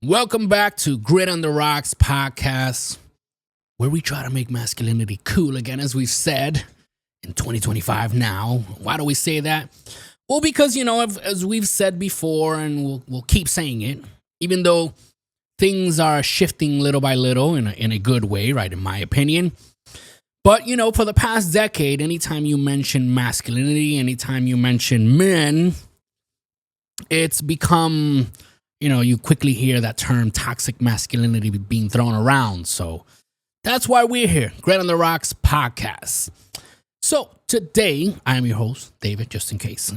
Welcome back to Grit on the Rocks podcast, where we try to make masculinity cool again, as we've said in 2025 now. Why do we say that? Well, because, as we've said before, and we'll keep saying it, even though things are shifting little by little in a good way, right, in my opinion. But, for the past decade, anytime you mention masculinity, anytime you mention men, it's become, you quickly hear that term toxic masculinity being thrown around. So that's why we're here, Grit on the Rocks podcast. So today, I am your host, David, just in case.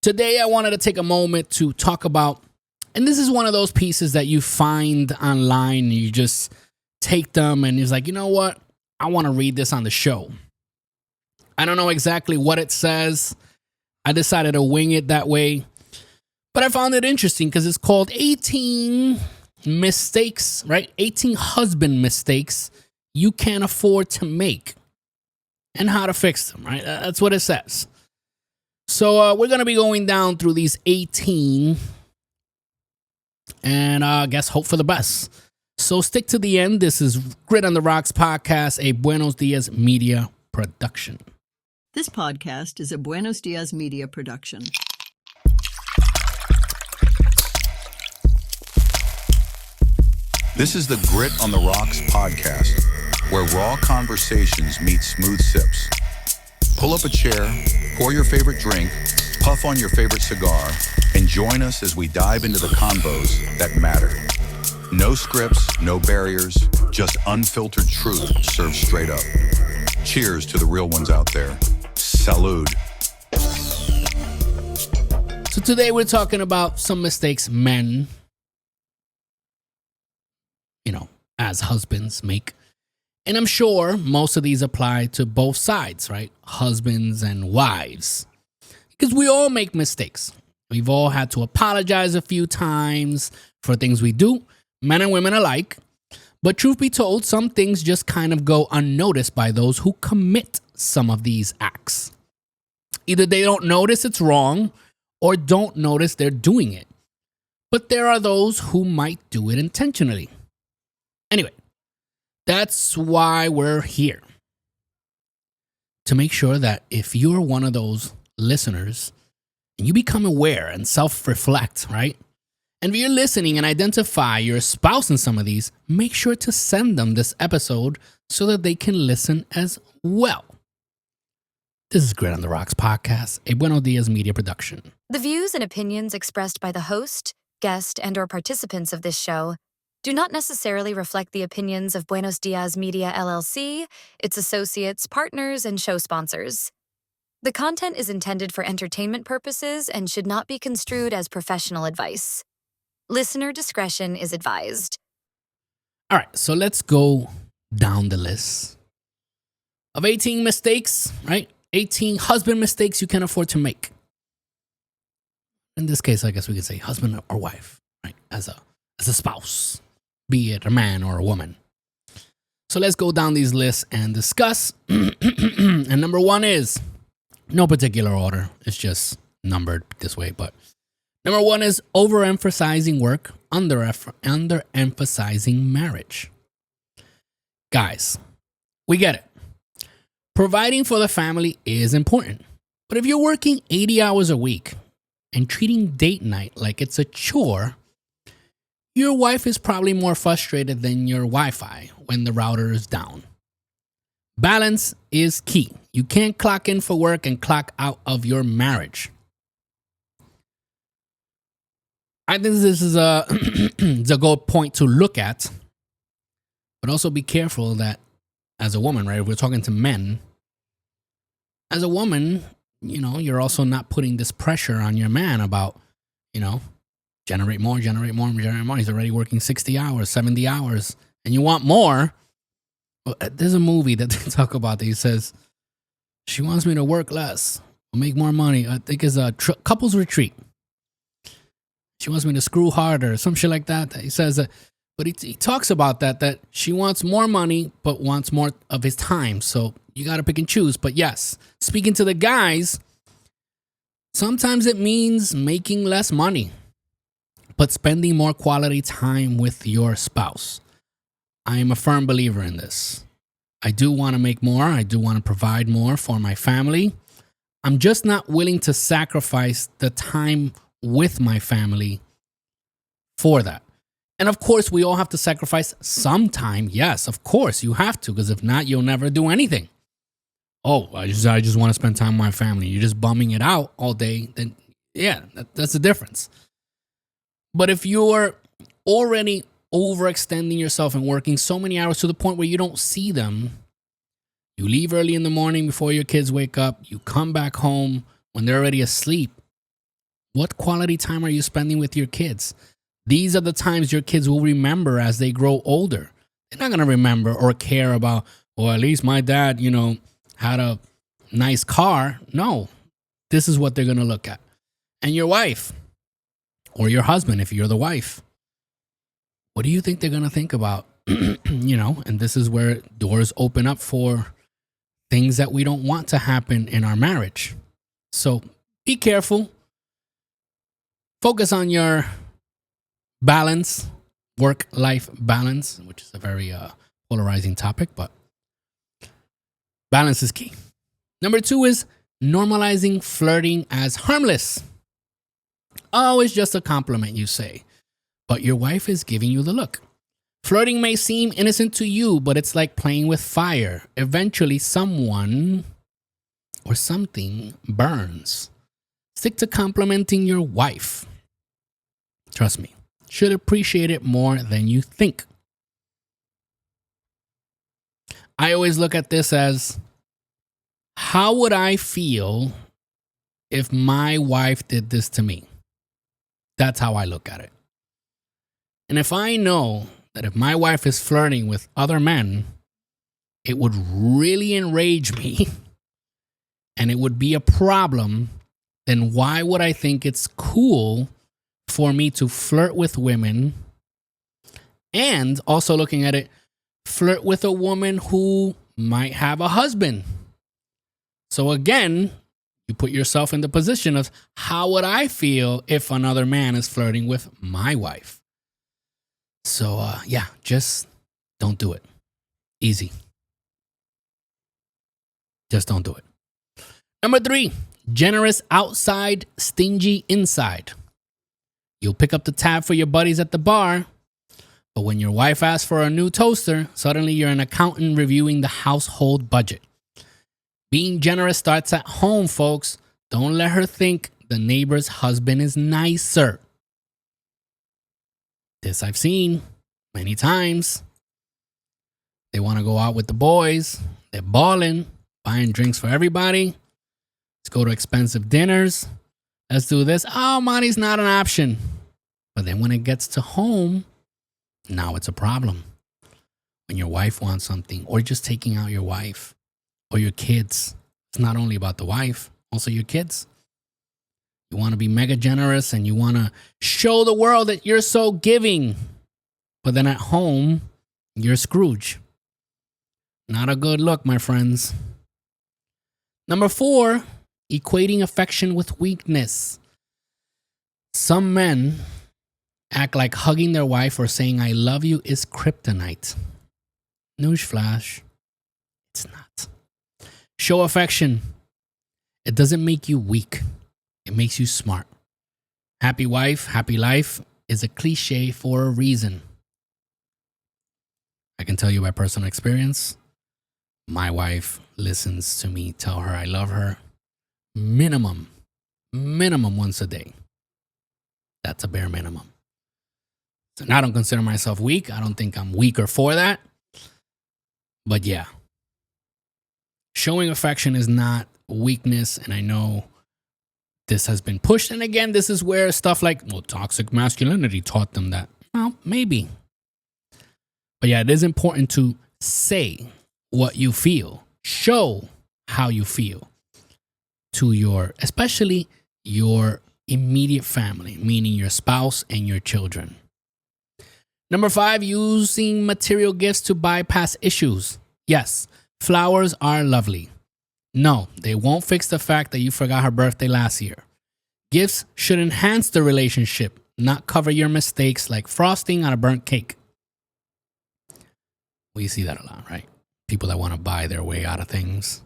Today, I wanted to take a moment to talk about, and this is one of those pieces that you find online, and you just take them, and it's like, you know what? I want to read this on the show. I don't know exactly what it says. I decided to wing it that way. But I found it interesting because it's called 18 mistakes, right? 18 husband mistakes you can't afford to make and how to fix them, right? That's what it says. So we're going to be going down through these 18 and I guess hope for the best. So stick to the end. This is Grit on the Rocks podcast, a Buenos Dias Media production. This podcast is a Buenos Dias Media production. This is the Grit on the Rocks podcast, where raw conversations meet smooth sips. Pull up a chair, pour your favorite drink, puff on your favorite cigar, and join us as we dive into the convos that matter. No scripts, no barriers, just unfiltered truth served straight up. Cheers to the real ones out there. Salud. So today we're talking about some mistakes men, as husbands make. And I'm sure most of these apply to both sides, right? Husbands and wives. Because we all make mistakes. We've all had to apologize a few times for things we do, men and women alike. But truth be told, some things just kind of go unnoticed by those who commit some of these acts. Either they don't notice it's wrong or don't notice they're doing it. But there are those who might do it intentionally. Anyway, that's why we're here. To make sure that if you're one of those listeners and you become aware and self-reflect, right? And if you're listening and identify your spouse in some of these, make sure to send them this episode so that they can listen as well. This is Grit on the Rocks podcast, a Buenos Dias Media production. The views and opinions expressed by the host, guest, and or participants of this show do not necessarily reflect the opinions of Buenos Dias Media LLC, its associates, partners, and show sponsors. The content is intended for entertainment purposes and should not be construed as professional advice. Listener discretion is advised. All right, so let's go down the list of 18 mistakes, right? 18 husband mistakes you can afford to make. In this case, I guess we could say husband or wife, right? As a spouse, be it a man or a woman. So let's go down these lists and discuss. And number one is, no particular order, it's just numbered this way, but number one is overemphasizing work, underemphasizing marriage. Guys, we get it. Providing for the family is important. But if you're working 80 hours a week and treating date night like it's a chore, your wife is probably more frustrated than your Wi-Fi when the router is down. Balance is key. You can't clock in for work and clock out of your marriage. I think this is it's a good point to look at, but also be careful that as a woman, right? If we're talking to men, as a woman, you're also not putting this pressure on your man about, generate more. He's already working 60 hours, 70 hours, and you want more. Well, there's a movie that they talk about that he says, she wants me to work less, make more money. I think it's a couples retreat. She wants me to screw harder, some shit like that. He says, but he talks about that she wants more money, but wants more of his time. So you got to pick and choose. But yes, speaking to the guys, sometimes it means making less money. but spending more quality time with your spouse. I am a firm believer in this. I do want to make more. I do want to provide more for my family. I'm just not willing to sacrifice the time with my family for that. And of course, we all have to sacrifice some time. Yes, of course, you have to, because if not, you'll never do anything. Oh, I just want to spend time with my family. You're just bumming it out all day. Then, yeah, that's the difference. But if you're already overextending yourself and working so many hours to the point where you don't see them, you leave early in the morning before your kids wake up, you come back home when they're already asleep, what quality time are you spending with your kids? These are the times your kids will remember as they grow older. They're not going to remember or care about, well, at least my dad, had a nice car. No, this is what they're going to look at. And your wife or your husband, if you're the wife, what do you think they're going to think about? And this is where doors open up for things that we don't want to happen in our marriage. So be careful. Focus on your balance, work-life balance, which is a very polarizing topic, but balance is key. Number 2 is normalizing flirting as harmless. Oh, it's just a compliment, you say, but your wife is giving you the look. Flirting may seem innocent to you, but it's like playing with fire. Eventually, someone or something burns. Stick to complimenting your wife. Trust me, should appreciate it more than you think. I always look at this as, how would I feel if my wife did this to me? That's how I look at it. And if I know that if my wife is flirting with other men, it would really enrage me and it would be a problem, then why would I think it's cool for me to flirt with women? And also looking at it, flirt with a woman who might have a husband. So again, you put yourself in the position of, how would I feel if another man is flirting with my wife? So just don't do it. Easy. Just don't do it. Number 3, generous outside, stingy inside. You'll pick up the tab for your buddies at the bar, but when your wife asks for a new toaster, suddenly you're an accountant reviewing the household budget. Being generous starts at home, folks. Don't let her think the neighbor's husband is nicer. This I've seen many times. They want to go out with the boys. They're balling, buying drinks for everybody. Let's go to expensive dinners. Let's do this. Oh, money's not an option. But then when it gets to home, now it's a problem. When your wife wants something, or just taking out your wife or your kids. It's not only about the wife, also your kids. You want to be mega generous and you want to show the world that you're so giving. But then at home, you're Scrooge. Not a good look, my friends. Number 4, equating affection with weakness. Some men act like hugging their wife or saying I love you is kryptonite. Newsflash, it's not. Show affection. It doesn't make you weak. It makes you smart. Happy wife, happy life is a cliche for a reason. I can tell you by personal experience, my wife listens to me tell her I love her minimum once a day. That's a bare minimum. And I don't consider myself weak. I don't think I'm weaker for that. But yeah, showing affection is not weakness. And I know this has been pushed. And again, this is where stuff like, toxic masculinity taught them that. Well, maybe. But yeah, it is important to say what you feel. Show how you feel to especially your immediate family, meaning your spouse and your children. Number 5, using material gifts to bypass issues. Yes, flowers are lovely. No, they won't fix the fact that you forgot her birthday last year. Gifts should enhance the relationship, not cover your mistakes like frosting on a burnt cake. We see that a lot, right? People that want to buy their way out of things.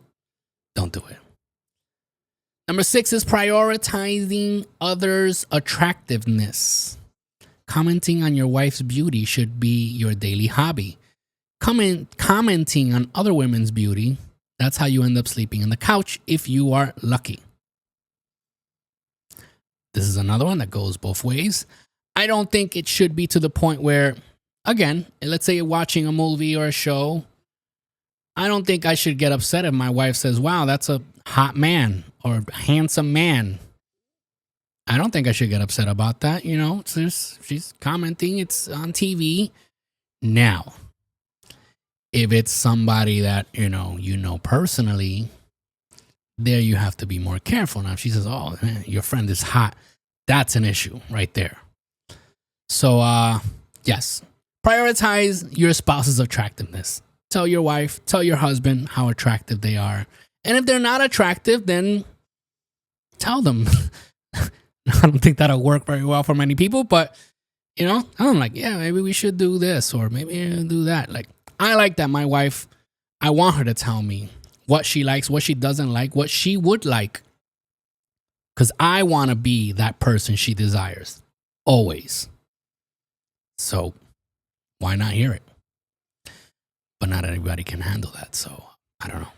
Don't do it. Number 6 is prioritizing others' attractiveness. Commenting on your wife's beauty should be your daily hobby. Commenting on other women's beauty, that's how you end up sleeping on the couch if you are lucky. This is another one that goes both ways. I don't think it should be to the point where, again, let's say you're watching a movie or a show. I don't think I should get upset if my wife says, wow, that's a hot man or handsome man. I don't think I should get upset about that. You know, she's commenting. It's on TV. Now, if it's somebody that, you know personally, there you have to be more careful. Now, if she says, oh, man, your friend is hot, that's an issue right there. So, yes, prioritize your spouse's attractiveness. Tell your wife, tell your husband how attractive they are. And if they're not attractive, then tell them. I don't think that'll work very well for many people, but, I'm like, yeah, maybe we should do this or maybe do that. Like, I like that my wife, I want her to tell me what she likes, what she doesn't like, what she would like. Because I want to be that person she desires. Always. So, why not hear it? But not everybody can handle that, so I don't know.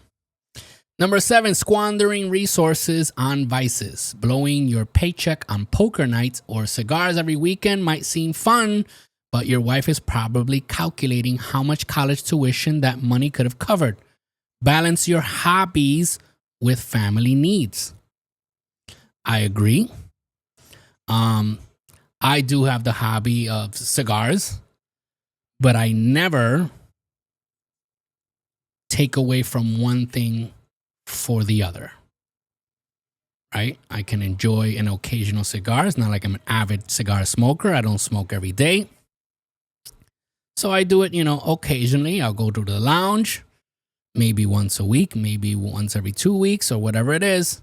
Number 7, squandering resources on vices. Blowing your paycheck on poker nights or cigars every weekend might seem fun, but your wife is probably calculating how much college tuition that money could have covered. Balance your hobbies with family needs. I agree. I do have the hobby of cigars, but I never take away from one thing for the other, right? I can enjoy an occasional cigar. It's not like I'm an avid cigar smoker. I don't smoke every day. So I do it, occasionally. I'll go to the lounge, maybe once a week, maybe once every 2 weeks or whatever it is.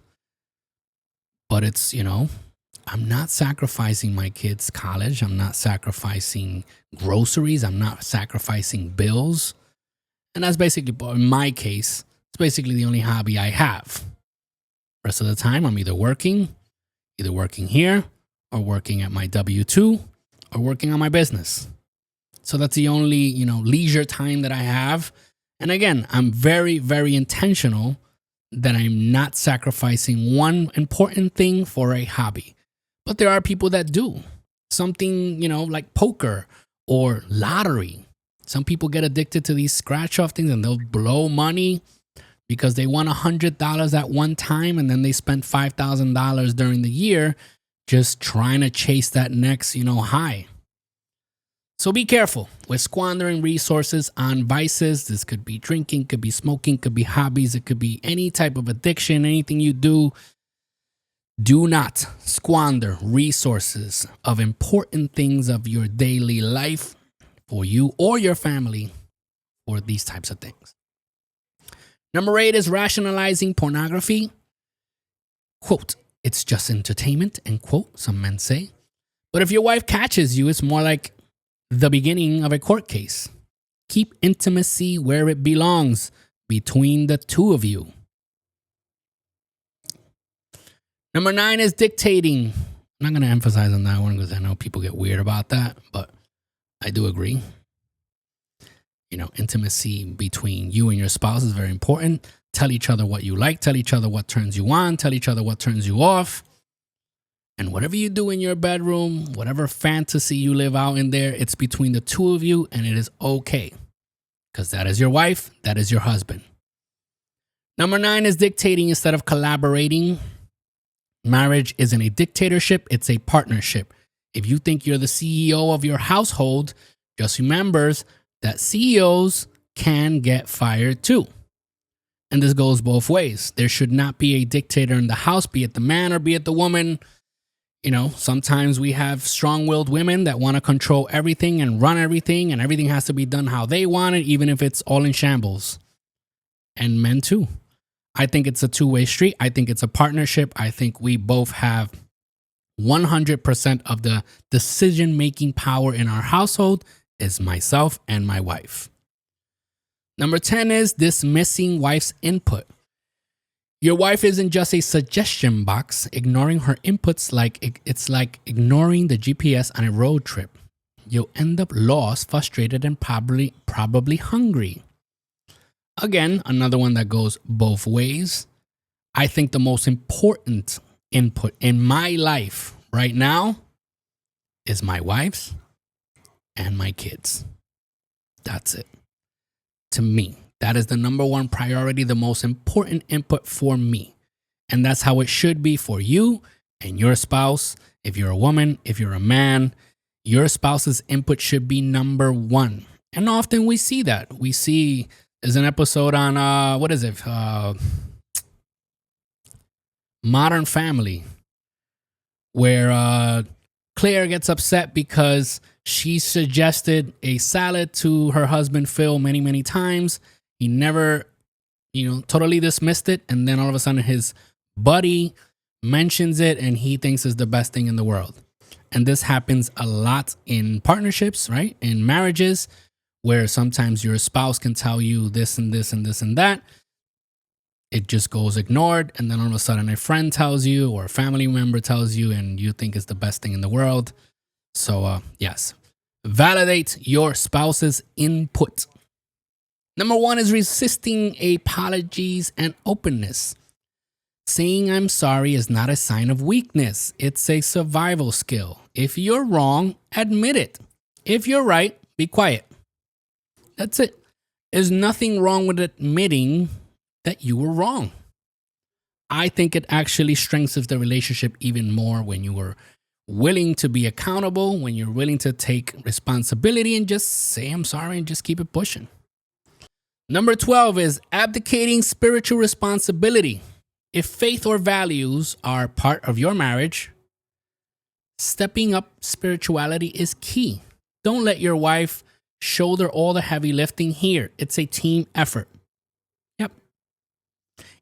But it's, I'm not sacrificing my kids' college. I'm not sacrificing groceries. I'm not sacrificing bills. And that's basically, in my case, it's basically the only hobby I have. Rest of the time, I'm either working here or working at my W-2 or working on my business. So that's the only, leisure time that I have. And again, I'm very, very intentional that I'm not sacrificing one important thing for a hobby. But there are people that do something, like poker or lottery. Some people get addicted to these scratch-off things and they'll blow money because they won $100 at one time and then they spent $5,000 during the year just trying to chase that next, high. So be careful with squandering resources on vices. This could be drinking, could be smoking, could be hobbies. It could be any type of addiction, anything you do. Do not squander resources of important things of your daily life for you or your family for these types of things. Number 8 is rationalizing pornography. Quote, it's just entertainment, end quote, some men say. But if your wife catches you, it's more like the beginning of a court case. Keep intimacy where it belongs, between the two of you. Number 9 is dictating. I'm not going to emphasize on that one because I know people get weird about that, but I do agree. Intimacy between you and your spouse is very important. Tell each other what you like. Tell each other what turns you on. Tell each other what turns you off. And whatever you do in your bedroom, whatever fantasy you live out in there, it's between the two of you and it is okay. Because that is your wife. That is your husband. Number 9 is dictating instead of collaborating. Marriage isn't a dictatorship. It's a partnership. If you think you're the CEO of your household, just remember that CEOs can get fired too. And this goes both ways. There should not be a dictator in the house, be it the man or be it the woman. Sometimes we have strong-willed women that want to control everything and run everything, and everything has to be done how they want it, even if it's all in shambles. And men too. I think it's a two-way street. I think it's a partnership. I think we both have 100% of the decision-making power in our household is myself and my wife. Number 10 is dismissing wife's input. Your wife isn't just a suggestion box. Ignoring her inputs it's like ignoring the GPS on a road trip. You'll end up lost, frustrated, and probably hungry. Again, another one that goes both ways. I think the most important input in my life right now is my wife's and my kids. That's it. To me, that is the number one priority, the most important input for me. And that's how it should be for you and your spouse. If you're a woman, if you're a man, your spouse's input should be number one. And often we see that. We see, there's an episode on, Modern Family, where Claire gets upset because she suggested a salad to her husband, Phil, many, many times. He never, totally dismissed it. And then all of a sudden his buddy mentions it and he thinks it's the best thing in the world. And this happens a lot in partnerships, right? In marriages, where sometimes your spouse can tell you this and this and this and that. It just goes ignored. And then all of a sudden a friend tells you or a family member tells you and you think it's the best thing in the world. So, yes, validate your spouse's input. Number 1 is resisting apologies and openness. Saying I'm sorry is not a sign of weakness. It's a survival skill. If you're wrong, admit it. If you're right, be quiet. That's it. There's nothing wrong with admitting that you were wrong. I think it actually strengthens the relationship even more when you are willing to be accountable, when you're willing to take responsibility and just say I'm sorry and just keep it pushing. Number 12 is abdicating spiritual responsibility. If faith or values are part of your marriage, stepping up spirituality is key. Don't let your wife shoulder all the heavy lifting here. It's a team effort. Yep.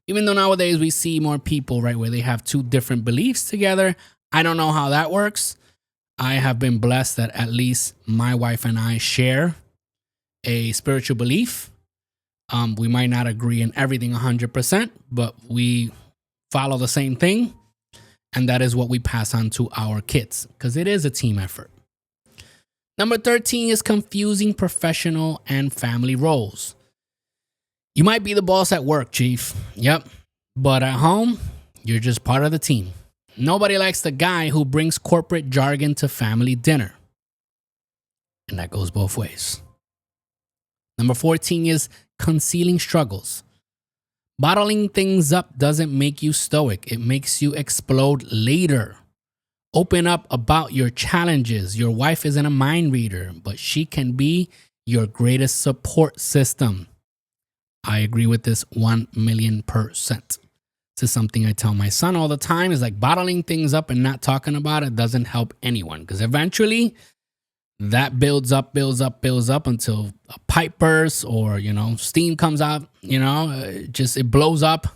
Even though nowadays we see more people, right, where they have two different beliefs together. I don't know how that works. I have been blessed that at least my wife and I share a spiritual belief. We might not agree in everything 100%, but we follow the same thing. And that is what we pass on to our kids because it is a team effort. Number 13 is confusing professional and family roles. You might be the boss at work, chief. Yep. But at home, you're just part of the team. Nobody likes the guy who brings corporate jargon to family dinner. And that goes both ways. Number 14 is concealing struggles. Bottling things up doesn't make you stoic. It makes you explode later. Open up about your challenges. Your wife isn't a mind reader, but she can be your greatest support system. I agree with this 1,000,000%. This is something I tell my son all the time. Is like bottling things up and not talking about it doesn't help anyone because eventually that builds up until a pipe bursts or, steam comes out, it blows up.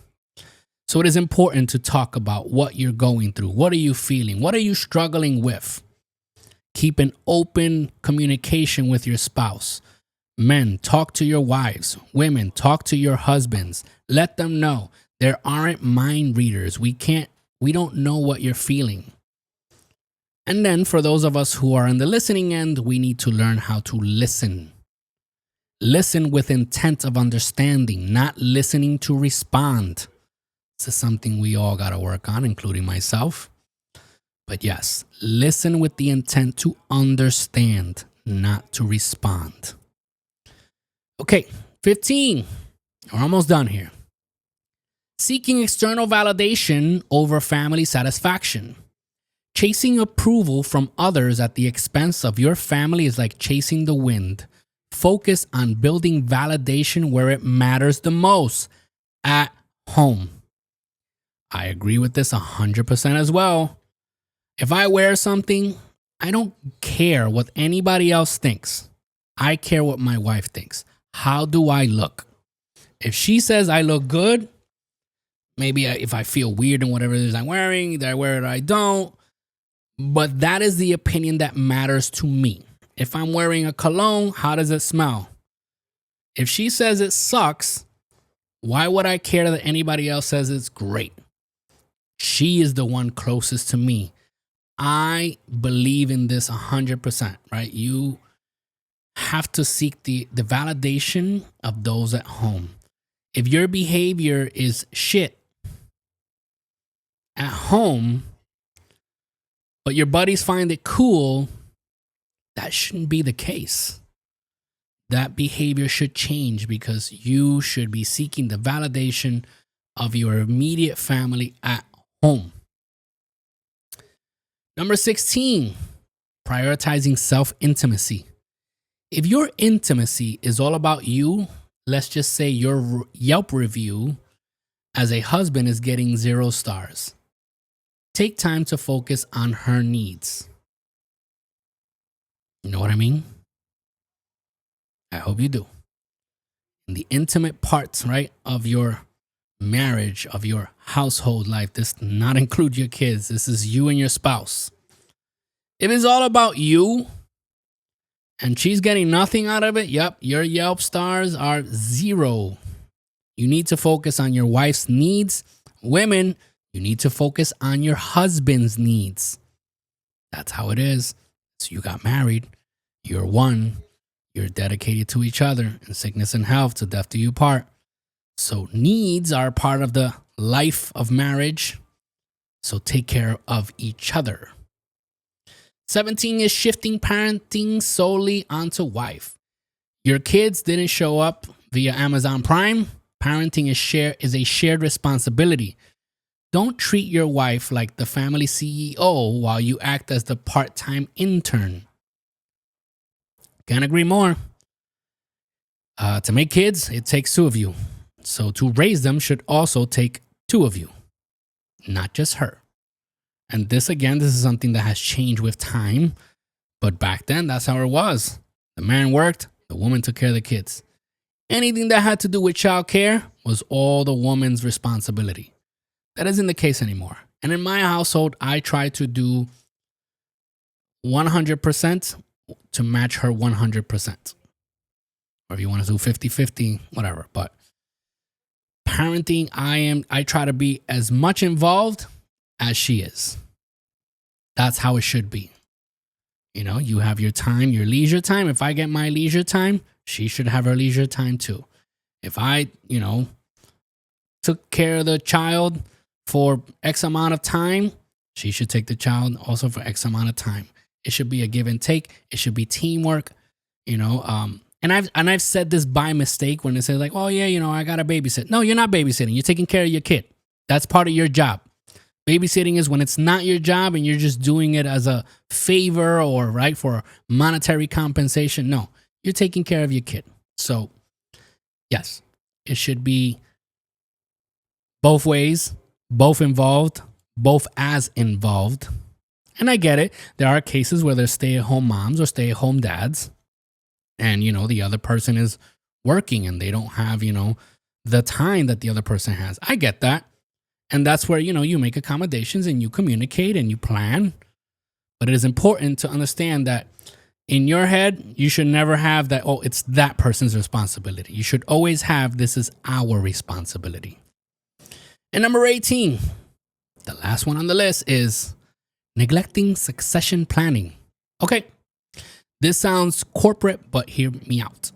So it is important to talk about what you're going through. What are you feeling? What are you struggling with? Keep an open communication with your spouse. Men, talk to your wives. Women, talk to your husbands. Let them know there aren't mind readers. We don't know what you're feeling. And then for those of us who are on the listening end, we need to learn how to listen. Listen with intent of understanding, not listening to respond. This is something we all got to work on, including myself. But yes, listen with the intent to understand, not to respond. Okay, 15. We're almost done here. Seeking external validation over family satisfaction. Chasing approval from others at the expense of your family is like chasing the wind. Focus on building validation where it matters the most, at home. I agree with this 100% as well. If I wear something, I don't care what anybody else thinks. I care what my wife thinks. How do I look? If she says I look good, maybe if I feel weird in whatever it is I'm wearing, either I wear it or I don't. But that is the opinion that matters to me. If I'm wearing a cologne, how does it smell? If she says it sucks, why would I care that anybody else says it's great? She is the one closest to me. I believe in this 100%, right? You have to seek the validation of those at home. If your behavior is shit at home, but your buddies find it cool, that shouldn't be the case. That behavior should change because you should be seeking the validation of your immediate family at home. Number 16, prioritizing self-intimacy. If your intimacy is all about you, let's just say your Yelp review as a husband is getting 0 stars. Take time to focus on her needs. You know what I mean? I hope you do. In the intimate parts, right, of your marriage, of your household life, this does not include your kids. This is you and your spouse. If it's all about you and she's getting nothing out of it, yep, your Yelp stars are 0. You need to focus on your wife's needs. Women, you need to focus on your husband's needs. That's how it is. So you got married. You're one. You're dedicated to each other in sickness and health, to death do you part. So needs are part of the life of marriage. So take care of each other. 17 is shifting parenting solely onto wife. Your kids didn't show up via Amazon Prime. Parenting is a shared responsibility. Don't treat your wife like the family CEO while you act as the part-time intern. Can't agree more. To make kids, it takes 2 of you. So to raise them should also take 2 of you, not just her. And this is something that has changed with time. But back then, that's how it was. The man worked, the woman took care of the kids. Anything that had to do with childcare was all the woman's responsibility. That isn't the case anymore. And in my household, I try to do 100% to match her 100%. Or if you want to do 50-50, whatever. But parenting, I try to be as much involved as she is. That's how it should be. You know, you have your time, your leisure time. If I get my leisure time, she should have her leisure time too. If I, took care of the child for X amount of time, she should take the child also for X amount of time. It should be a give and take. It should be teamwork, And I've said this by mistake when they say like, oh yeah, I got to babysit. No, you're not babysitting. You're taking care of your kid. That's part of your job. Babysitting is when it's not your job and you're just doing it as a favor or right for monetary compensation. No, you're taking care of your kid. So yes, it should be both ways, both involved, both as involved. And I get it. There are cases where there's stay-at-home moms or stay-at-home dads. And, the other person is working and they don't have, the time that the other person has. I get that. And that's where, you make accommodations and you communicate and you plan. But it is important to understand that in your head, you should never have that, oh, it's that person's responsibility. You should always have, this is our responsibility. And number 18, the last one on the list is neglecting succession planning. Okay, this sounds corporate, but hear me out.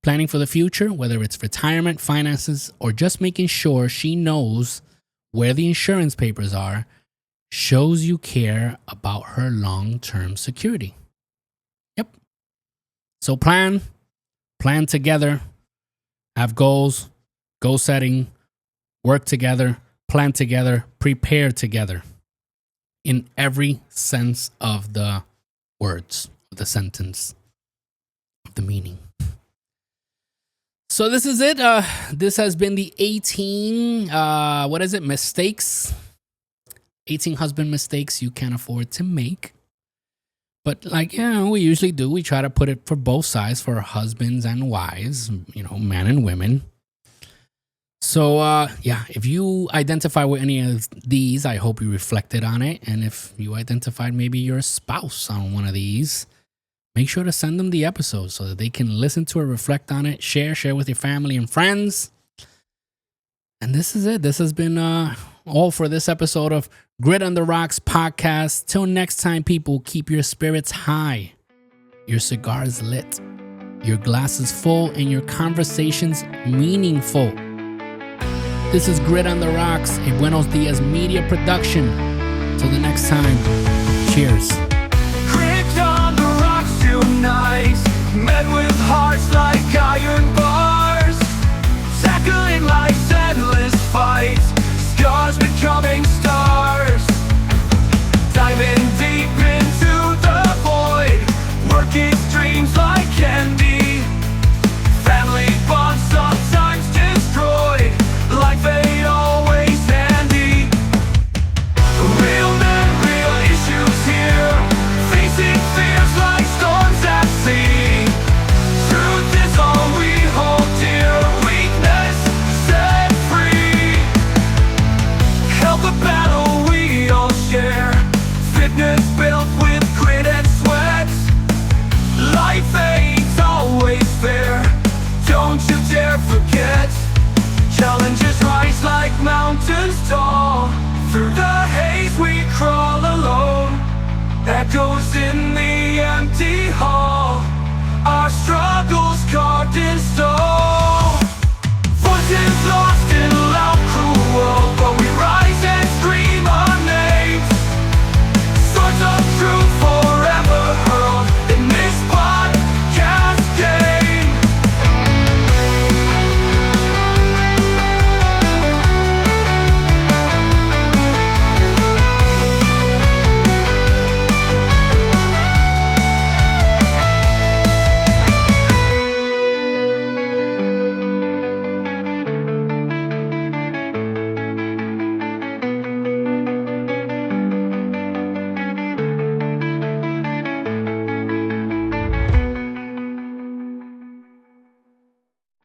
Planning for the future, whether it's retirement, finances, or just making sure she knows where the insurance papers are, shows you care about her long-term security. Yep. So plan together, have goals, goal setting, work together, plan together, prepare together in every sense of the words, of the sentence, of the meaning. So this is it. This has been the 18, mistakes. 18 husband mistakes you can't afford to make. But we usually do. We try to put it for both sides, for husbands and wives, men and women. So, if you identify with any of these, I hope you reflected on it. And if you identified maybe your spouse on one of these, make sure to send them the episode so that they can listen to it, reflect on it, share with your family and friends. And this is it. This has been all for this episode of Grit on the Rocks podcast. Till next time, people, keep your spirits high, your cigars lit, your glasses full, and your conversations meaningful. This is Grit on the Rocks, a Buenos Dias media production. Till the next time, cheers. Grit on the rocks tonight, men with hearts like iron bars, tackling life's endless fight, scars becoming stars, diving deep into the void, working streams like candy.